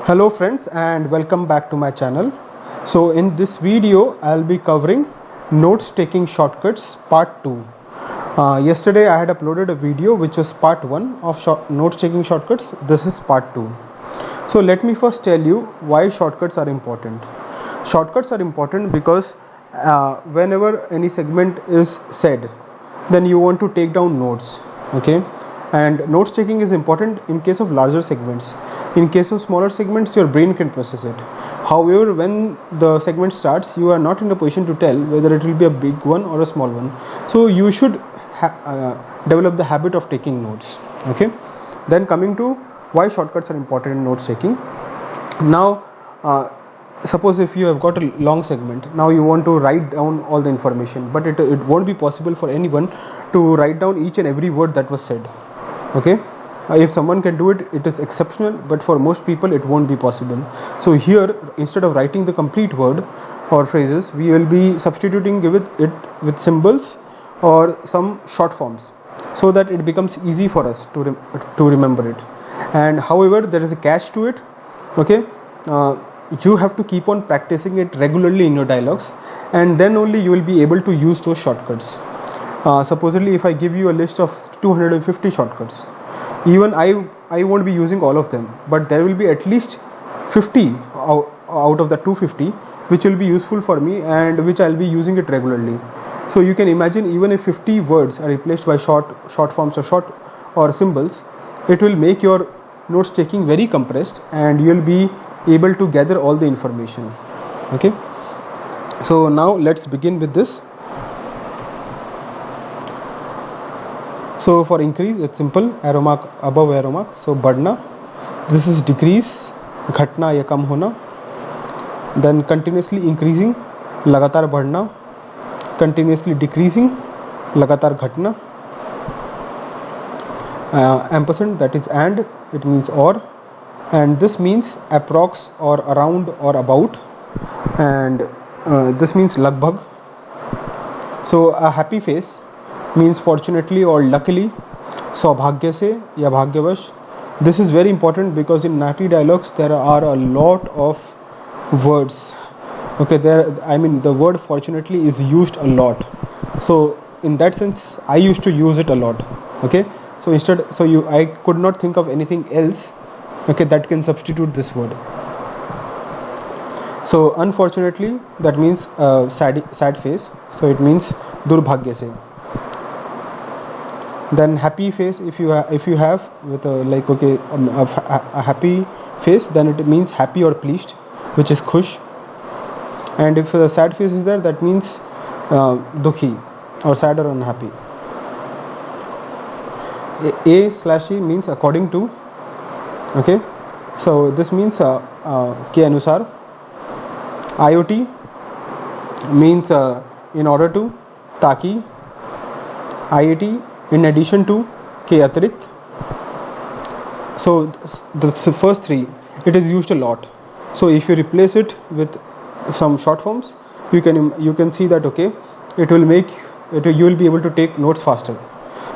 Hello friends and welcome back to my channel. So in this video I'll be covering notes taking shortcuts part 2. Yesterday I had uploaded a video which was part 1 of notes taking shortcuts. This is part 2. So let me first tell you why shortcuts are important. Shortcuts are important because whenever any segment is said, then you want to take down notes, okay? And notes taking is important in case of larger segments. In case of smaller segments, your brain can process it. However, when the segment starts, you are not in a position to tell whether it will be a big one or a small one. So you should develop the habit of taking notes, okay? Then coming to why shortcuts are important in notes taking. Now suppose if you have got a long segment, now you want to write down all the information, but it won't be possible for anyone to write down each and every word that was said, okay? If someone can do it, it is exceptional, but for most people it won't be possible. So here, instead of writing the complete word or phrases, we will be substituting it with symbols or some short forms, so that it becomes easy for us to remember it. And however, there is a catch to it, okay? You have to keep on practicing it regularly in your dialogues, and then only you will be able to use those shortcuts. Supposedly if I give you a list of 250 shortcuts, even I won't be using all of them, but there will be at least 50 out of the 250 which will be useful for me and which I'll be using it regularly. So you can imagine, even if 50 words are replaced by short forms or symbols, it will make your notes taking very compressed and you will be able to gather all the information, okay? So now let's begin with this. So for increase, it's simple, arrow mark above arrow mark. So badna, this is decrease, ghatna ya kam hona. Then continuously increasing, lagatar badna. Continuously decreasing, lagatar ghatna. Ampersand, that is and, it means or, and this means approx or around or about, and this means lagbhag. So a happy face means fortunately or luckily, saubhagya se ya bhagyavash. This is very important because in NAATI dialogues there are a lot of words, okay? The word fortunately is used a lot, so in that sense I used to use it a lot, okay? So I could not think of anything else, okay, that can substitute this word. So unfortunately, that means sad face, so it means durbhagya se. Then happy face, if you have with a happy face, then it means happy or pleased, which is khush. And if a sad face is there, that means dukhi or sad or unhappy. A/E means according to, okay? So this means ke anusar. IoT means in order to, taki. IIT, in addition to, ke atrit. So the first three, it is used a lot. So if you replace it with some short forms, you can see that, okay, it will make it, you will be able to take notes faster.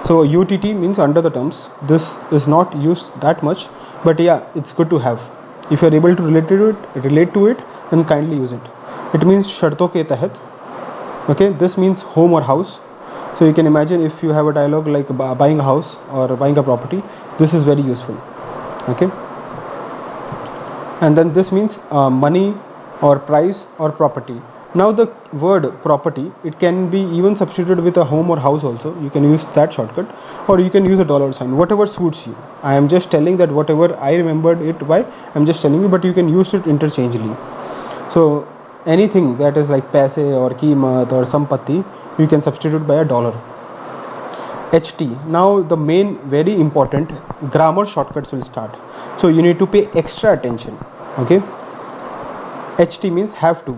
So UTT means under the terms. This is not used that much, but yeah, it's good to have. If you are able to relate to it, then kindly use it. It means sharton ke tahat, okay? This means home or house. So you can imagine, if you have a dialogue like buying a house or buying a property, this is very useful, okay? And then this means money or price or property. Now the word property, it can be even substituted with a home or house also. You can use that shortcut, or you can use a dollar sign, whatever suits you. I am just telling that whatever I remembered it by, I'm just telling you, but you can use it interchangeably. So anything that is like paise or कीमत or sampatti, you can substitute by a dollar. HT, now the main very important grammar shortcuts will start. So you need to pay extra attention, okay? HT means have to,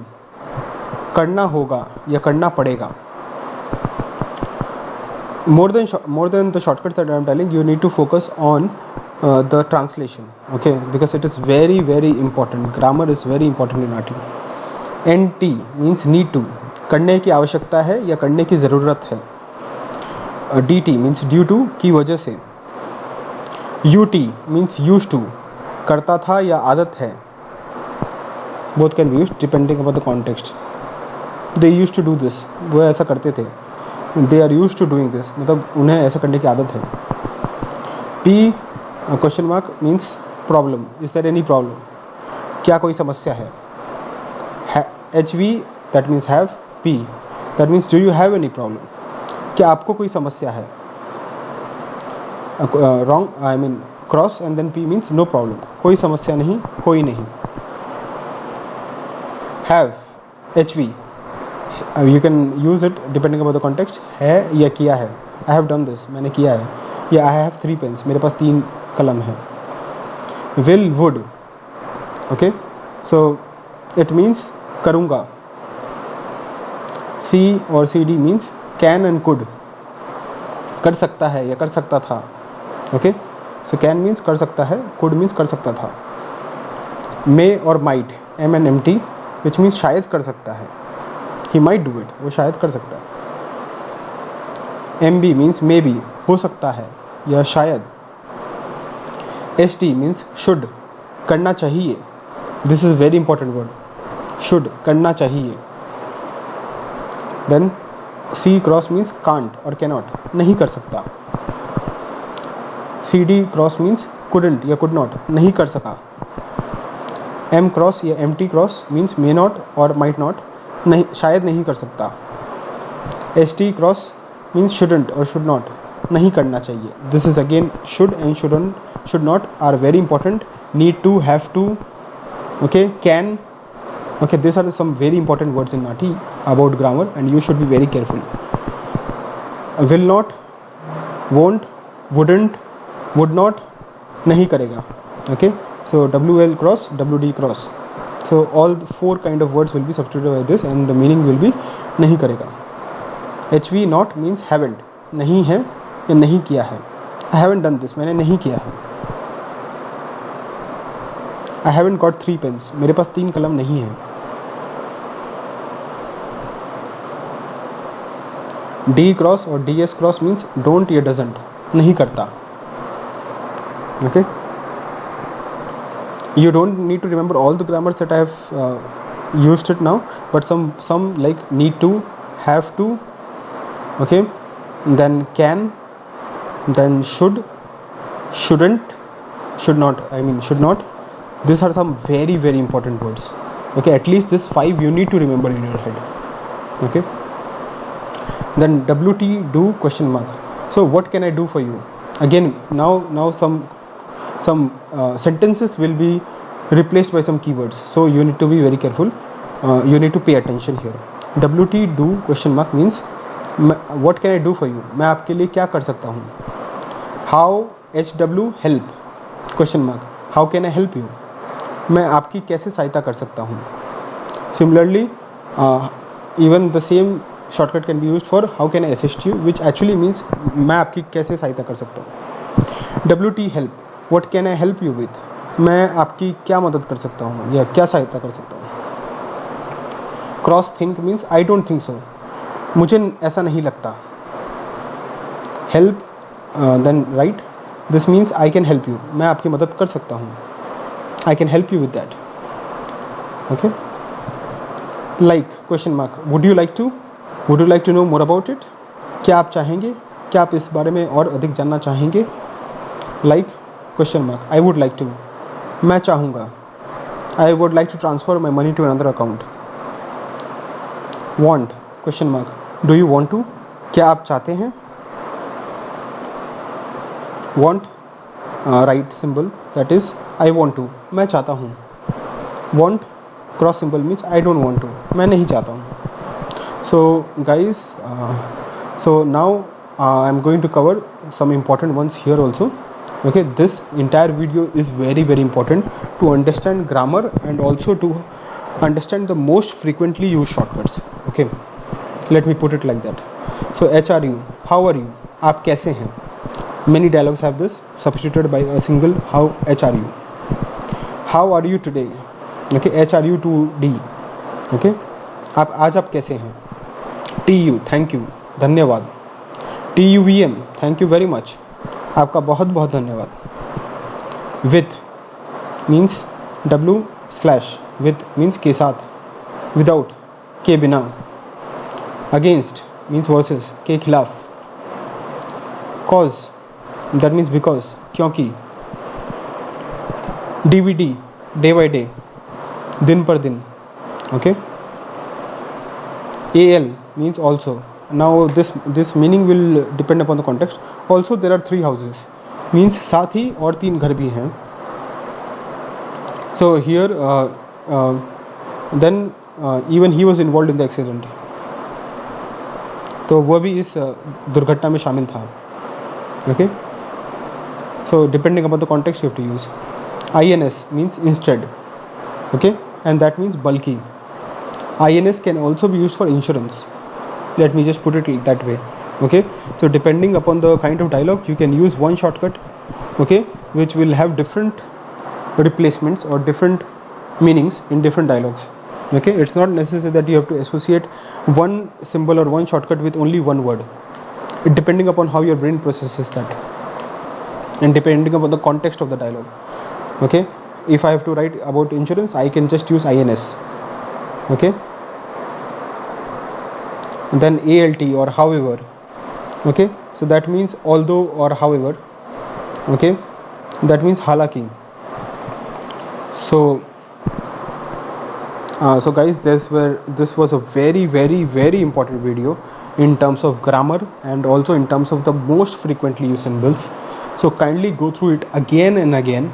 करना होगा या करना पड़ेगा. More than the shortcuts that I am telling, you need to focus on the translation, okay? Because it is very, very important. Grammar is very important in NAATI. NT means need to, करने की आवश्यकता है या करने की ज़रूरत है. DT means due to, की वजह से. UT means used to, करता था या आदत है. Both can be used depending upon the context. They used to do this, वो ऐसा करते थे. They are used to doing this, मतलब उन्हें ऐसा करने की आदत है. P question mark means problem. Is there any problem, क्या कोई समस्या है. H V that means have. P that means do you have any problem, क्या आपको कोई समस्या है. Wrong, I mean cross and then P means no problem, कोई समस्या नहीं, कोई नहीं. Have, H V, you can use it depending upon the context. है या किया है. आई हैव डन दिस, मैंने किया है. या आई हैव 3 पेन्स, मेरे पास 3 कलम है. Will, would. Okay, so it means करूँगा. सी और C D means can and could, कर सकता है या कर सकता था. ओके, सो कैन मीन्स कर सकता है, कुड मीन्स कर सकता था. मे और might, M N M T, which means शायद कर सकता है. ही माइट डू इट, वो शायद कर सकता है. M B means maybe, हो सकता है या शायद. एस टी मीन्स शुड, करना चाहिए. This is very important word, should, करना चाहिए. Then C cross means can't और कैनॉट, नहीं कर सकता. C D cross means couldn't या कुड नॉट, नहीं कर सका. एम क्रॉस या M T cross means may not और माइट नॉट, नहीं, शायद नहीं कर सकता. S T cross means shouldn't और शुड नॉट, नहीं करना चाहिए. This is again should and shouldn't, should not are very important. Need to, have to, okay, can. Okay, these are some very important words in NAATI about grammar and you should be very careful. Will not, won't, wouldn't, would not, नहीं करेगा. Okay, so WL cross, WD cross. So all 4 kind of words will be substituted by this and the meaning will be नहीं करेगा. HV not means haven't, नहीं है या नहीं किया है. I haven't done this, मैंने नहीं किया है. I haven't got 3 pens, मेरे पास 3 कलम नहीं है. D क्रॉस और DS क्रॉस मीन्स डोंट या डजंट, नहीं करता. Okay, you don't need to remember all the grammars that I have used it now, but some like need to, have to, okay, then can, then should, shouldn't, should not, I mean should not. These are some very very important words. Okay, at least this 5 you need to remember in your head. Okay, then WT, do, question mark. So what can I do for you? Again, now some sentences will be replaced by some keywords, so you need to be very careful. You need to pay attention here. WT, do, question mark means what can I do for you, मैं आपके लिए क्या कर सकता हूँ. How, HW, help, question mark, how can I help you, मैं आपकी कैसे सहायता कर सकता हूँ. Similarly, even the same shortcut can be used for how can I assist you, which actually means मैं आपकी कैसे सहायता कर सकता हूँ. WT, help, what can I help you with, मैं आपकी क्या मदद कर सकता हूँ या क्या सहायता कर सकता हूँ. Cross, think means I don't think so, मुझे ऐसा नहीं लगता. Help, then right, this means I can help you, मैं आपकी मदद कर सकता हूँ. I can help you with that. Okay, like, question mark, would you like to know more about it, क्या आप चाहेंगे, क्या आप इस बारे में और अधिक जानना चाहेंगे. Like, question mark, I would like to, मैं चाहूँगा. I would like to transfer my money to another account. Want, question mark, do you want to, क्या आप चाहते हैं. Want, right symbol, that is I want to, मैं चाहता हूँ. Want cross symbol means I don't want to, मैं नहीं चाहता हूँ. So guys, so now I am going to cover some important ones here also. Okay, this entire video is very very important to understand grammar and also to understand the most frequently used shortcuts. Okay, let me put it like that. So H are you, how are you, आप कैसे हैं. Many dialogues have this substituted by a single how. H are you, how are you today. Okay, H are you to D. Okay, आप आज आप कैसे हैं. T U, thank you, धन्यवाद. T U V M, thank you very much, आपका बहुत बहुत धन्यवाद. With means W slash, with means के साथ, without के बिना, against means versus के खिलाफ, cause that means because क्योंकि, DVD day by day, दिन पर दिन, okay. AL means also. Now this meaning will depend upon the context. Also there are 3 houses means साथ ही और 3 घर भी हैं. So here then even he was involved in the accident. तो वह भी इस दुर्घटना में शामिल था. Okay. So depending upon the context you have to use. INS means instead. Okay, and that means bulky. INS can also be used for insurance. Let me just put it that way. Okay, so depending upon the kind of dialogue you can use one shortcut, okay, which will have different replacements or different meanings in different dialogues. Okay, it's not necessary that you have to associate one symbol or one shortcut with only one word. It depending upon how your brain processes that and depending upon the context of the dialogue. Okay, if I have to write about insurance, I can just use INS. Okay, and then ALT or however. Okay, so that means although or however. Okay, that means halaki. So guys, this was a very important video in terms of grammar and also in terms of the most frequently used symbols. So kindly go through it again and again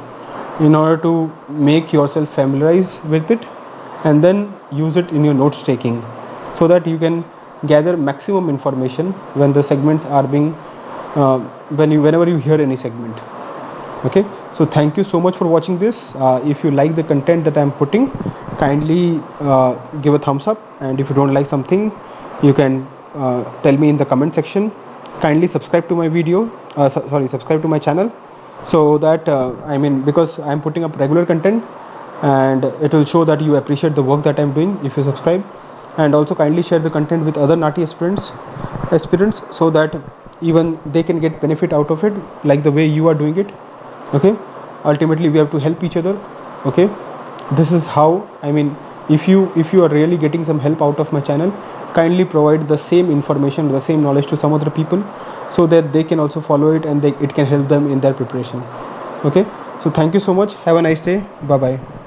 in order to make yourself familiarize with it and then use it in your notes taking so that you can gather maximum information when the segments are being whenever you hear any segment. Okay, so thank you so much for watching this. If you like the content that I am putting, kindly give a thumbs up, and if you don't like something you can tell me in the comment section. Kindly subscribe to my video, subscribe to my channel, so that because I am putting up regular content and it will show that you appreciate the work that I am doing if you subscribe. And also kindly share the content with other NAATI aspirants so that even they can get benefit out of it like the way you are doing it. Okay, ultimately we have to help each other. Okay, this is how if you are really getting some help out of my channel, kindly provide the same information, the same knowledge to some other people so that they can also follow it and it can help them in their preparation. Okay, so thank you so much. Have a nice day. Bye bye.